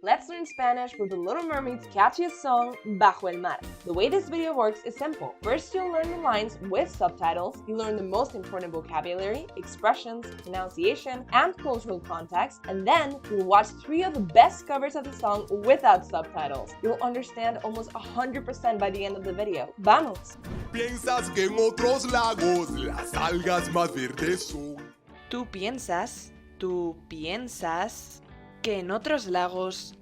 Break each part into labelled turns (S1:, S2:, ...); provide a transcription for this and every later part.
S1: Let's learn Spanish with the Little Mermaid's catchiest song, Bajo el Mar. The way this video works is simple. First, you'll learn the lines with subtitles. You learn the most important vocabulary, expressions, pronunciation, and cultural context. And then, you'll watch 3 of the best covers of the song without subtitles. You'll understand almost 100% by the end of the video. ¡Vamos!
S2: Piensas que en otros lagos las algas más verdes son.
S3: Tú piensas que en otros lagos,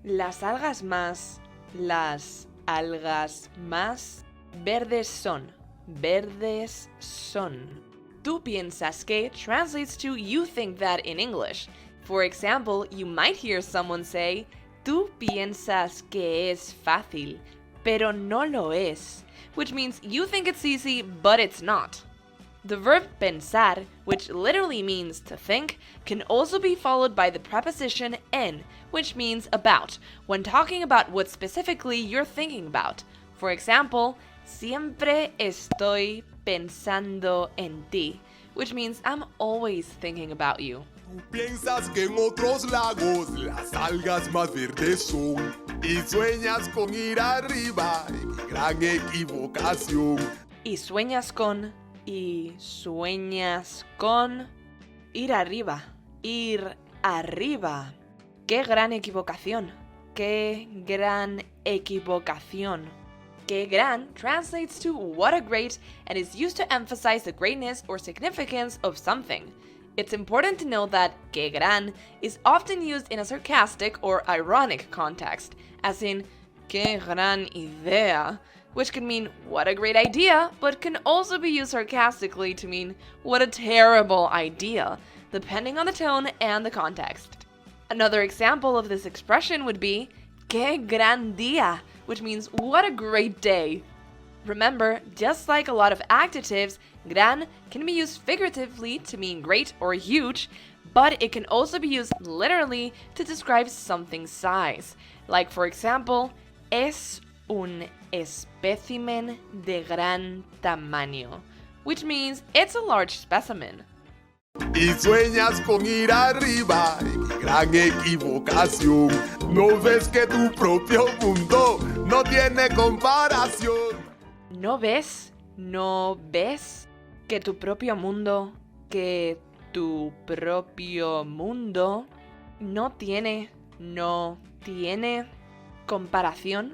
S3: las algas más verdes son. Tú piensas que translates to you think that in English. For example, you might hear someone say, tú piensas que es fácil, pero no lo es, which means you think it's easy, but it's not. The verb pensar, which literally means to think, can also be followed by the preposition en, which means about, when talking about what specifically you're thinking about. For example, siempre estoy pensando en ti, which means I'm always thinking about you.
S2: Tú piensas que en otros lagos las algas más verdes son y sueñas con ir arriba, gran equivocación.
S3: Y sueñas con ir arriba. ¡Qué gran equivocación! ¡Qué gran equivocación! ¡Qué gran translates to what a great and is used to emphasize the greatness or significance of something. It's important to know that qué gran is often used in a sarcastic or ironic context, as in qué gran idea, which can mean what a great idea, but can also be used sarcastically to mean what a terrible idea, depending on the tone and the context. Another example of this expression would be qué gran día, which means what a great day. Remember, just like a lot of adjectives, gran can be used figuratively to mean great or huge, but it can also be used literally to describe something's size. Like, for example, es un espécimen de gran tamaño, which means it's a large specimen.
S2: Y sueñas con ir arriba, gran equivocación. No ves que tu propio mundo no tiene comparación.
S3: ¿No ves que tu propio mundo no tiene comparación?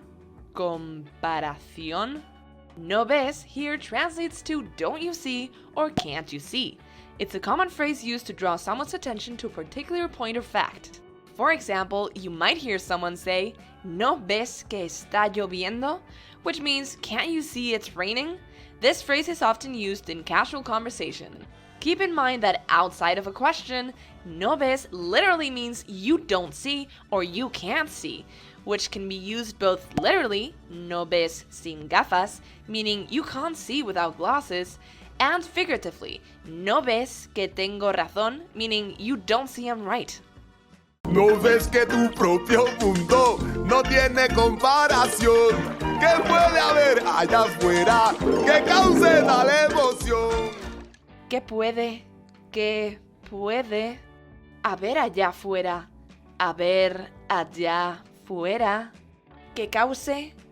S3: No ves here translates to don't you see or can't you see. It's a common phrase used to draw someone's attention to a particular point or fact. For example, you might hear someone say, ¿No ves que está lloviendo? Which means, can't you see it's raining? This phrase is often used in casual conversation. Keep in mind that outside of a question, no ves literally means you don't see or you can't see, which can be used both literally, no ves sin gafas, meaning you can't see without glasses, and figuratively, no ves que tengo razón, meaning you don't see I'm right.
S2: No ves que tu propio mundo no tiene comparación. ¿Qué puede haber allá afuera que cause tal emoción?
S3: ¿Qué puede haber allá afuera? Que cause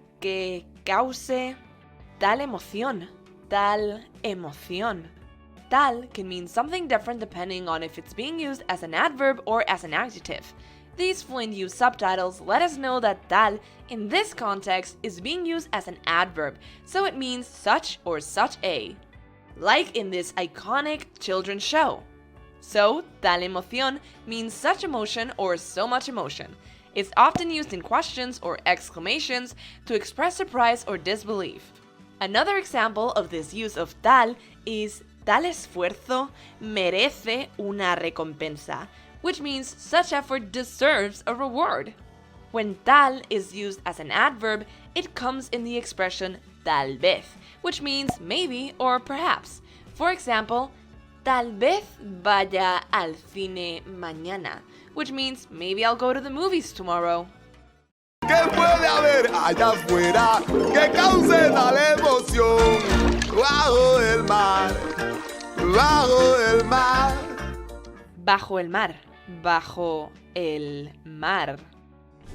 S3: tal emoción. Tal can mean something different depending on if it's being used as an adverb or as an adjective. These FluentU subtitles let us know that tal in this context is being used as an adverb, so it means such or such a. Like in this iconic children's show. So, tal emoción means such emotion or so much emotion. It's often used in questions or exclamations to express surprise or disbelief. Another example of this use of tal is tal esfuerzo merece una recompensa, which means such effort deserves a reward. When tal is used as an adverb, it comes in the expression tal vez, which means maybe or perhaps. For example, tal vez vaya al cine mañana, which means maybe I'll go to the movies tomorrow.
S2: ¿Qué puede haber allá afuera que cause tal emoción? Bajo el mar, bajo el mar.
S3: Bajo el mar. bajo el mar.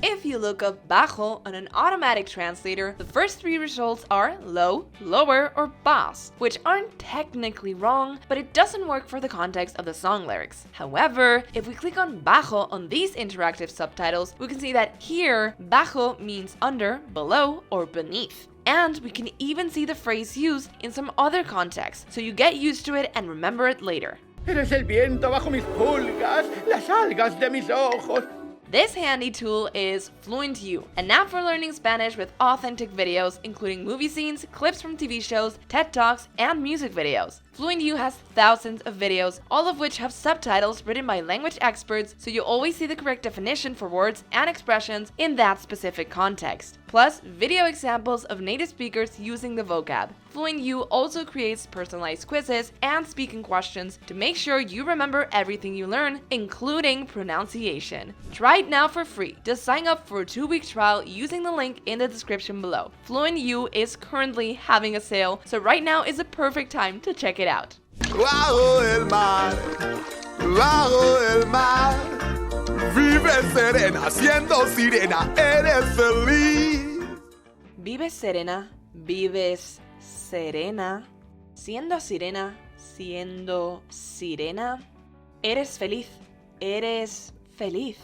S3: If you look up bajo on an automatic translator, the first three results are low, lower, or bass, which aren't technically wrong, but it doesn't work for the context of the song lyrics. However, if we click on bajo on these interactive subtitles, we can see that here, bajo means under, below, or beneath. And we can even see the phrase used in some other contexts, so you get used to it and remember it later.
S4: Eres el viento bajo mis pulgas, las algas de mis ojos.
S3: This handy tool is FluentU, an app for learning Spanish with authentic videos, including movie scenes, clips from TV shows, TED Talks, and music videos. FluentU has thousands of videos, all of which have subtitles written by language experts, so you always see the correct definition for words and expressions in that specific context. Plus, video examples of native speakers using the vocab. FluentU also creates personalized quizzes and speaking questions to make sure you remember everything you learn, including pronunciation. Try it now for free. Just sign up for a 2-week trial using the link in the description below. FluentU is currently having a sale, so right now is a perfect time to check it out.
S2: Bajo el mar, vive serena, siendo sirena, eres feliz.
S3: Vives serena, vives serena, siendo sirena, siendo sirena, eres feliz, eres feliz.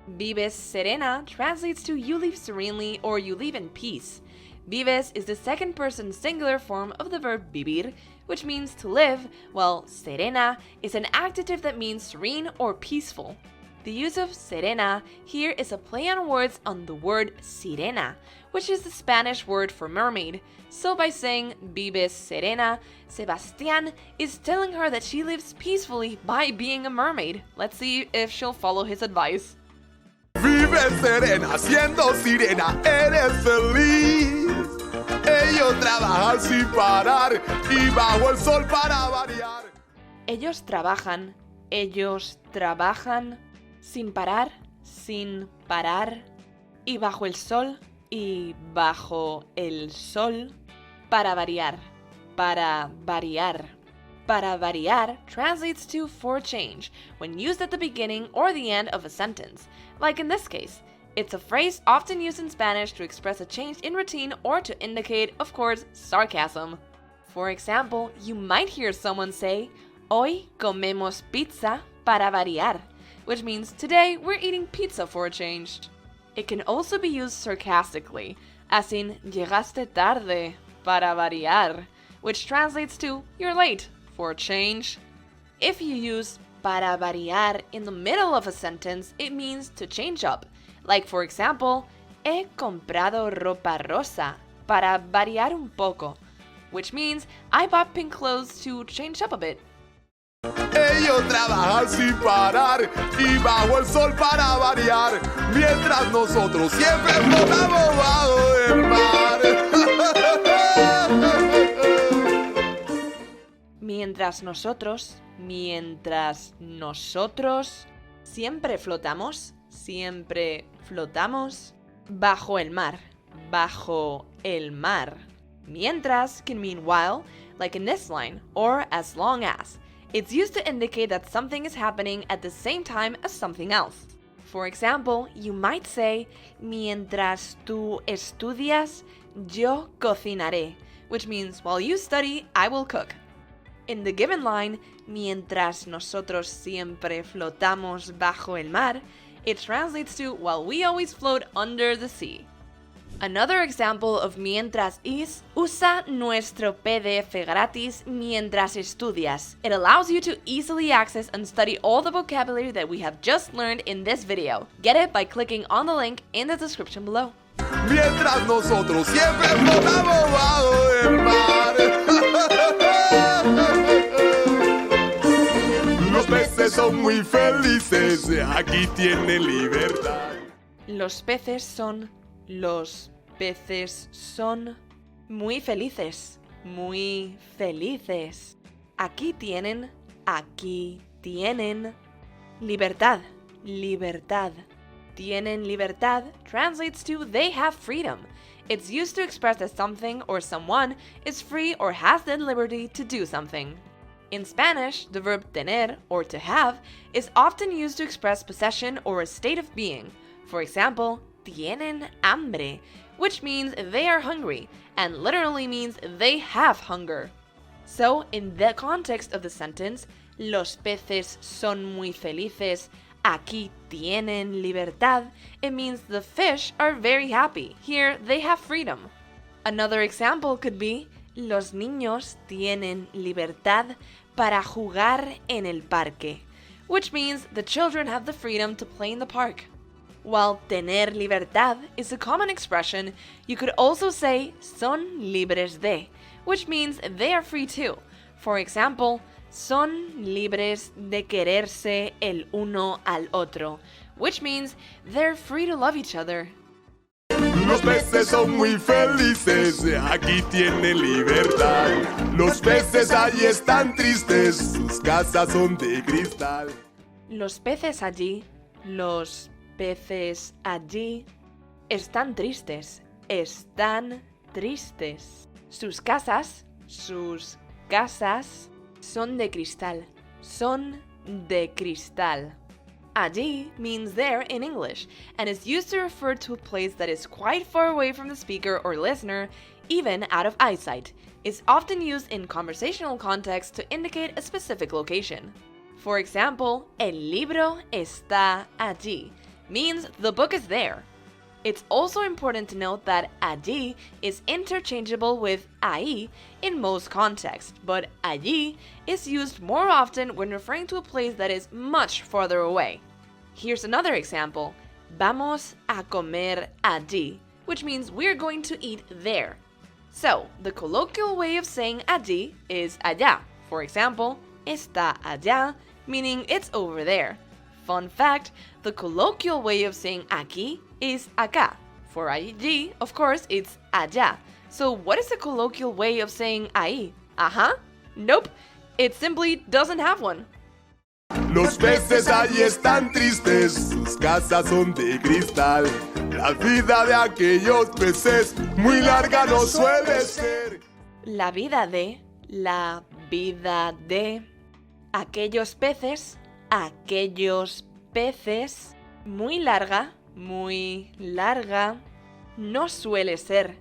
S3: Vives serena translates to you live serenely or you live in peace. Vives is the second person singular form of the verb vivir, which means to live, while serena is an adjective that means serene or peaceful. The use of serena here is a play on words on the word sirena, which is the Spanish word for mermaid. So by saying vives serena, Sebastián is telling her that she lives peacefully by being a mermaid. Let's see if she'll follow his advice.
S2: Vive serena, siendo sirena, eres feliz. Ellos trabajan sin parar y bajo el sol para variar.
S3: Ellos trabajan sin parar, y bajo el sol, para variar. Para variar translates to for change when used at the beginning or the end of a sentence. Like in this case, it's a phrase often used in Spanish to express a change in routine or to indicate, of course, sarcasm. For example, you might hear someone say, Hoy comemos pizza para variar, which means today we're eating pizza for a change. It can also be used sarcastically, as in llegaste tarde para variar, which translates to you're late for a change. If you use para variar in the middle of a sentence, it means to change up. Like for example, he comprado ropa rosa para variar un poco, which means I bought pink clothes to change up a bit.
S2: Ellos trabajan sin parar y bajo el sol para variar, mientras nosotros siempre flotamos bajo el mar.
S3: Mientras nosotros siempre flotamos bajo el mar. Mientras can mean while, like in this line, or as long as. It's used to indicate that something is happening at the same time as something else. For example, you might say, mientras tú estudias, yo cocinaré, which means while you study, I will cook. In the given line, mientras nosotros siempre flotamos bajo el mar, it translates to while we always float under the sea. Another example of mientras is, usa nuestro PDF gratis mientras estudias. It allows you to easily access and study all the vocabulary that we have just learned in this video. Get it by clicking on the link in the description below.
S2: Mientras nosotros siempre flotamos bajo el mar. Los peces son muy felices, aquí tienen libertad.
S3: Los peces son muy felices, Aquí tienen libertad. Tienen libertad translates to they have freedom. It's used to express that something or someone is free or has the liberty to do something. In Spanish, the verb tener, or to have, is often used to express possession or a state of being. For example, tienen hambre, which means they are hungry, and literally means they have hunger. So, in the context of the sentence, los peces son muy felices, aquí tienen libertad, it means the fish are very happy. Here, they have freedom. Another example could be, los niños tienen libertad para jugar en el parque, which means the children have the freedom to play in the park. While tener libertad is a common expression, you could also say son libres de, which means they are free too. For example, son libres de quererse el uno al otro, which means they're free to love each other.
S2: Los peces son muy felices, aquí tienen libertad. Los peces allí están tristes, sus casas son de cristal.
S3: Los peces allí están tristes, Sus casas son de cristal. Allí means there in English, and is used to refer to a place that is quite far away from the speaker or listener, even out of eyesight. It's often used in conversational context to indicate a specific location. For example, el libro está allí means the book is there. It's also important to note that allí is interchangeable with ahí in most contexts, but allí is used more often when referring to a place that is much farther away. Here's another example. Vamos a comer allí, which means we're going to eat there. So, the colloquial way of saying allí is allá. For example, está allá, meaning it's over there. Fun fact, the colloquial way of saying aquí is acá. For allí, of course, it's allá. So what is the colloquial way of saying ahí? Nope, it simply doesn't have one.
S2: Los peces allí están tristes, sus casas son de cristal. La vida de aquellos peces muy larga no suele ser.
S3: La vida de aquellos peces, muy larga, no suele ser.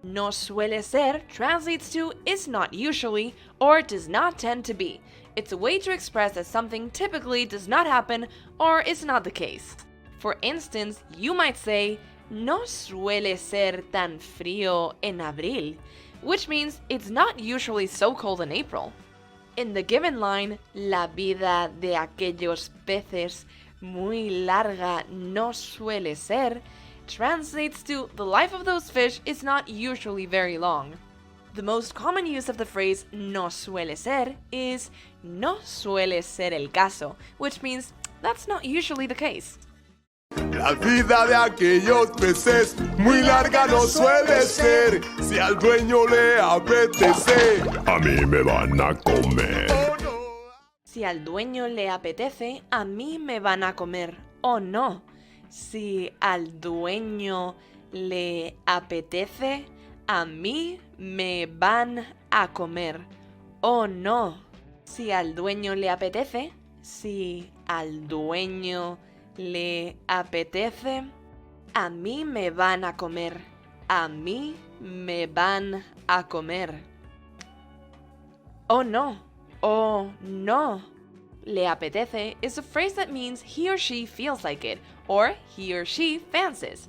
S3: No suele ser translates to is not usually or does not tend to be. It's a way to express that something typically does not happen or is not the case. For instance, you might say, no suele ser tan frío en abril, which means it's not usually so cold in April. In the given line, la vida de aquellos peces muy larga no suele ser, translates to the life of those fish is not usually very long. The most common use of the phrase no suele ser is no suele ser el caso, which means that's not usually the case.
S2: La vida de aquellos peces muy larga no suele ser. Si al dueño le apetece, a mí me van a comer. Oh, no.
S3: Si al dueño le apetece, a mí me van a comer. Oh no. Si al dueño le apetece, a mí me van a comer. Oh no. Si al dueño le apetece, le apetece, a mí me van a comer. A mí me van a comer. Oh no. Oh no. Le apetece is a phrase that means he or she feels like it, or he or she fancies.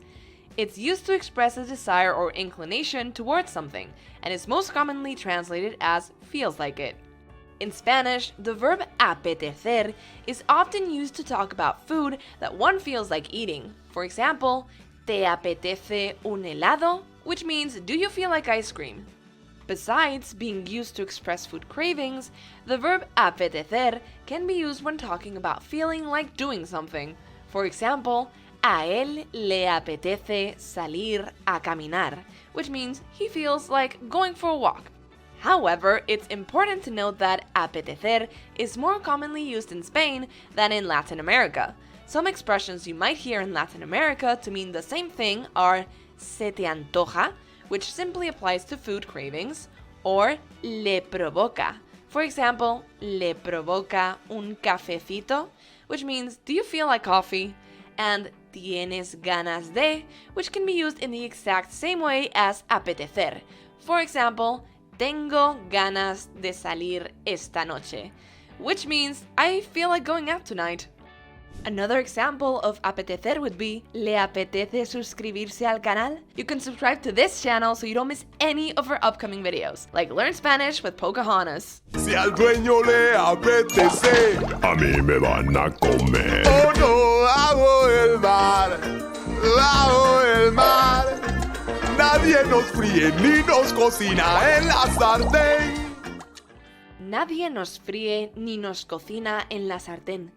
S3: It's used to express a desire or inclination towards something, and is most commonly translated as feels like it. In Spanish, the verb apetecer is often used to talk about food that one feels like eating. For example, ¿te apetece un helado? Which means, do you feel like ice cream? Besides being used to express food cravings, the verb apetecer can be used when talking about feeling like doing something. For example, a él le apetece salir a caminar, which means he feels like going for a walk. However, it's important to note that apetecer is more commonly used in Spain than in Latin America. Some expressions you might hear in Latin America to mean the same thing are se te antoja, which simply applies to food cravings, or le provoca. For example, le provoca un cafecito, which means do you feel like coffee? And tienes ganas de, which can be used in the exact same way as apetecer. For example, tengo ganas de salir esta noche, which means I feel like going out tonight. Another example of apetecer would be, ¿le apetece suscribirse al canal? You can subscribe to this channel so you don't miss any of our upcoming videos, like Learn Spanish with Pocahontas.
S2: Si al dueño le apetece,
S5: A mí me van a comer.
S2: oh no, bajo el mar, bajo el mar. Nadie nos fríe ni nos cocina en la sartén.
S3: Nadie nos fríe ni nos cocina en la sartén.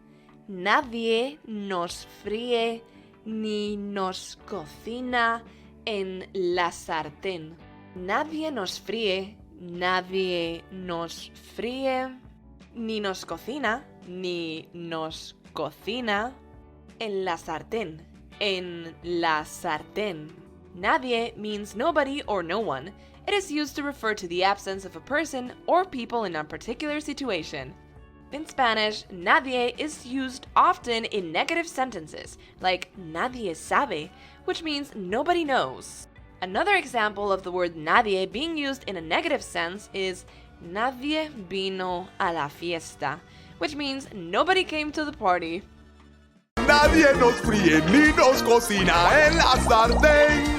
S3: Nadie nos fríe ni nos cocina en la sartén. Nadie nos fríe, nadie nos fríe, ni nos cocina, ni nos cocina en la sartén. En la sartén. Nadie means nobody or no one. It is used to refer to the absence of a person or people in a particular situation. In Spanish, nadie is used often in negative sentences, like nadie sabe, which means nobody knows. Another example of the word nadie being used in a negative sense is nadie vino a la fiesta, which means nobody came to the party.
S2: Nadie nos fríe ni nos cocina en la sartén.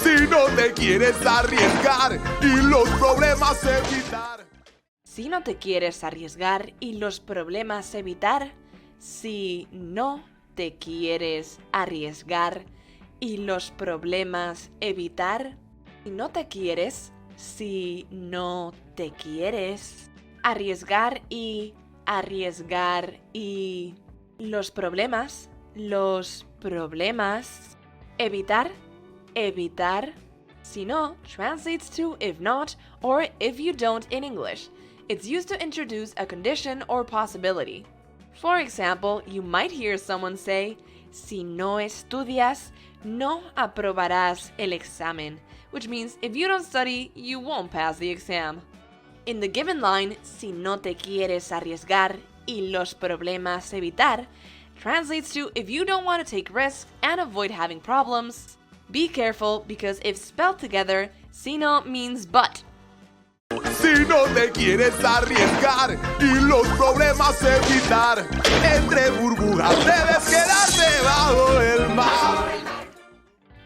S2: Si no te quieres arriesgar y los problemas evitar.
S3: Si no te quieres arriesgar y los problemas evitar, si no te quieres arriesgar y los problemas evitar, si no te quieres, si no te quieres arriesgar y los problemas, evitar, evitar. Si no translates to if not or if you don't in English. It's used to introduce a condition or possibility. For example, you might hear someone say, si no estudias, no aprobarás el examen, which means if you don't study, you won't pass the exam. In the given line, si no te quieres arriesgar y los problemas evitar, translates to if you don't want to take risks and avoid having problems. Be careful because if spelled together, si no means but.
S2: Si no te quieres arriesgar y los problemas evitar, entre burbujas debes quedarte bajo el mar.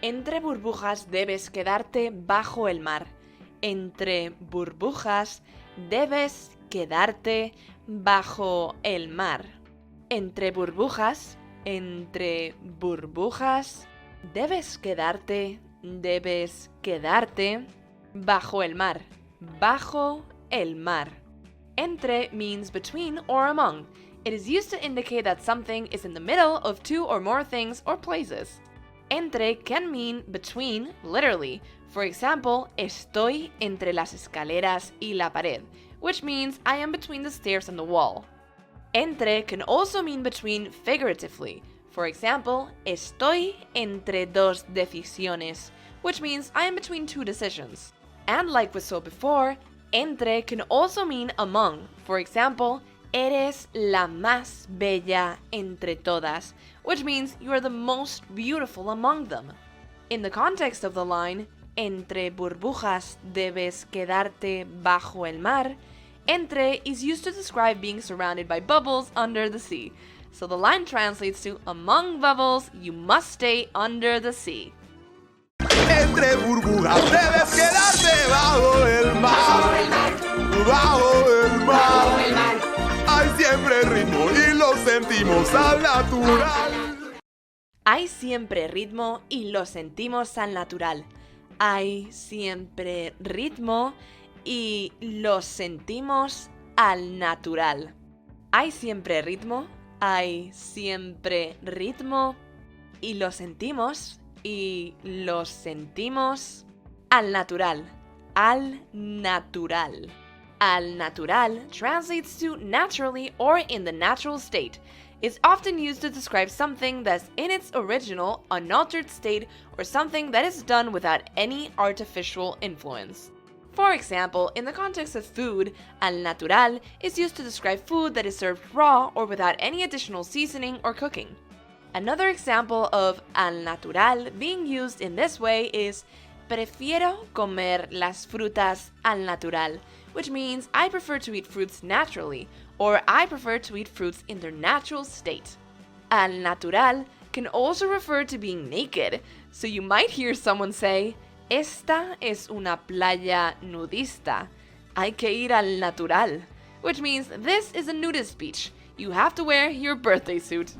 S3: Entre burbujas debes quedarte bajo el mar. Entre burbujas debes quedarte bajo el mar. Entre burbujas, debes quedarte bajo el mar. Bajo el mar. Entre means between or among. It is used to indicate that something is in the middle of two or more things or places. Entre can mean between, literally. For example, estoy entre las escaleras y la pared, which means I am between the stairs and the wall. Entre can also mean between figuratively. For example, estoy entre dos decisiones, which means I am between two decisions. And like we saw before, entre can also mean among. For example, eres la más bella entre todas, which means you are the most beautiful among them. In the context of the line, entre burbujas debes quedarte bajo el mar, entre is used to describe being surrounded by bubbles under the sea. So the line translates to among bubbles, you must stay under the sea.
S2: Entre burbujas debes quedarte bajo el mar, bajo el mar. Hay siempre ritmo y lo sentimos al natural.
S3: Hay siempre ritmo y lo sentimos al natural. Hay siempre ritmo y lo sentimos al natural. Hay siempre ritmo, y lo sentimos al natural. Al natural. Al natural translates to naturally or in the natural state. It's often used to describe something that's in its original, unaltered state or something that is done without any artificial influence. For example, in the context of food, al natural is used to describe food that is served raw or without any additional seasoning or cooking. Another example of al natural being used in this way is prefiero comer las frutas al natural, which means I prefer to eat fruits naturally, or I prefer to eat fruits in their natural state. Al natural can also refer to being naked, so you might hear someone say, esta es una playa nudista. Hay que ir al natural, which means this is a nudist beach. You have to wear your birthday suit.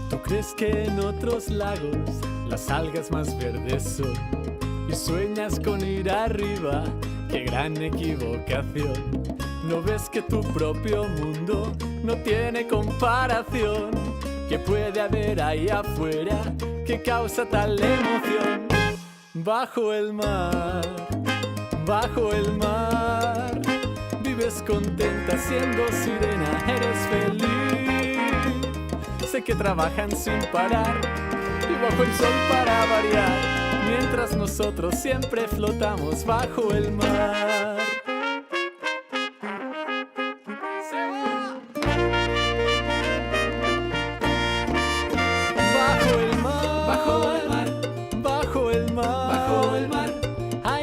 S6: ¿Tú crees que en otros lagos las algas más verdes son? Y sueñas con ir arriba, qué gran equivocación. ¿No ves que tu propio mundo no tiene comparación? ¿Qué puede haber ahí afuera que causa tal emoción? Bajo el mar, vives contenta siendo sirena, eres feliz. Sé que trabajan sin parar y bajo el sol para variar, mientras nosotros siempre flotamos bajo el mar.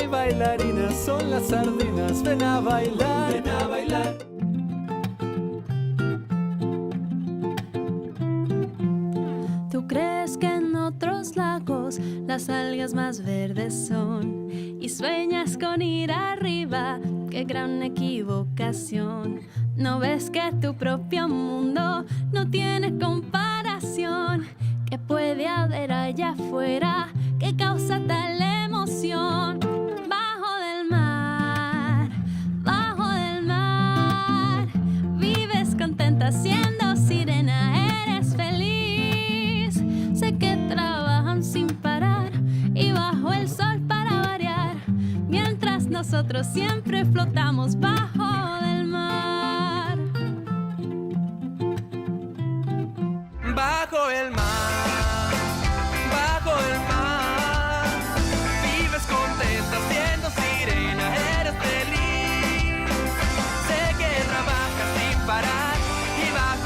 S6: Bailarinas son las sardinas, ven a bailar, ven a bailar.
S7: ¿Tú crees que en otros lagos las algas más verdes son? Y sueñas con ir arriba, qué gran equivocación. ¿No ves que tu propio mundo no tiene comparación? ¿Qué puede haber allá afuera que causa tal emoción? Siendo sirena eres feliz. Sé que trabajan sin parar y bajo el sol para variar, mientras nosotros siempre flotamos bajo del mar.
S8: Bajo el mar, bajo el mar, vives contenta siendo sirena, eres feliz. Sé que trabajas sin parar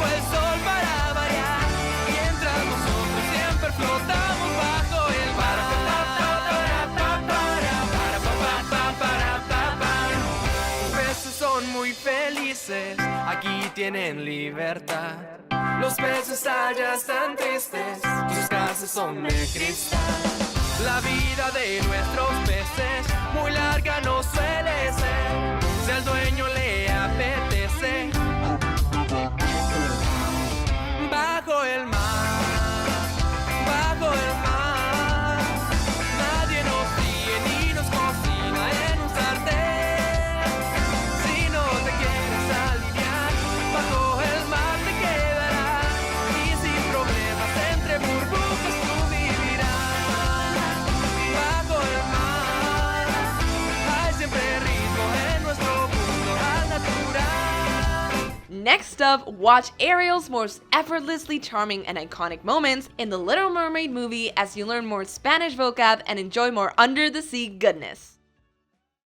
S8: el sol para variar, mientras nosotros siempre flotamos bajo el mar. Los peces son muy felices, aquí tienen libertad. Los peces allá están tristes, sus casas son de cristal. La vida de nuestros peces muy larga no suele ser, si al dueño le apetece. Bajo el mar, nadie nos fríe ni nos cocina en un sartén. Si no te quieres alinear, bajo el mar te quedarás y sin problemas entre burbujas tú vivirás. Bajo el mar, hay siempre ritmo en nuestro mundo al natural.
S3: Next up, watch Ariel's most effortlessly charming and iconic moments in the Little Mermaid movie as you learn more Spanish vocab and enjoy more under-the-sea goodness.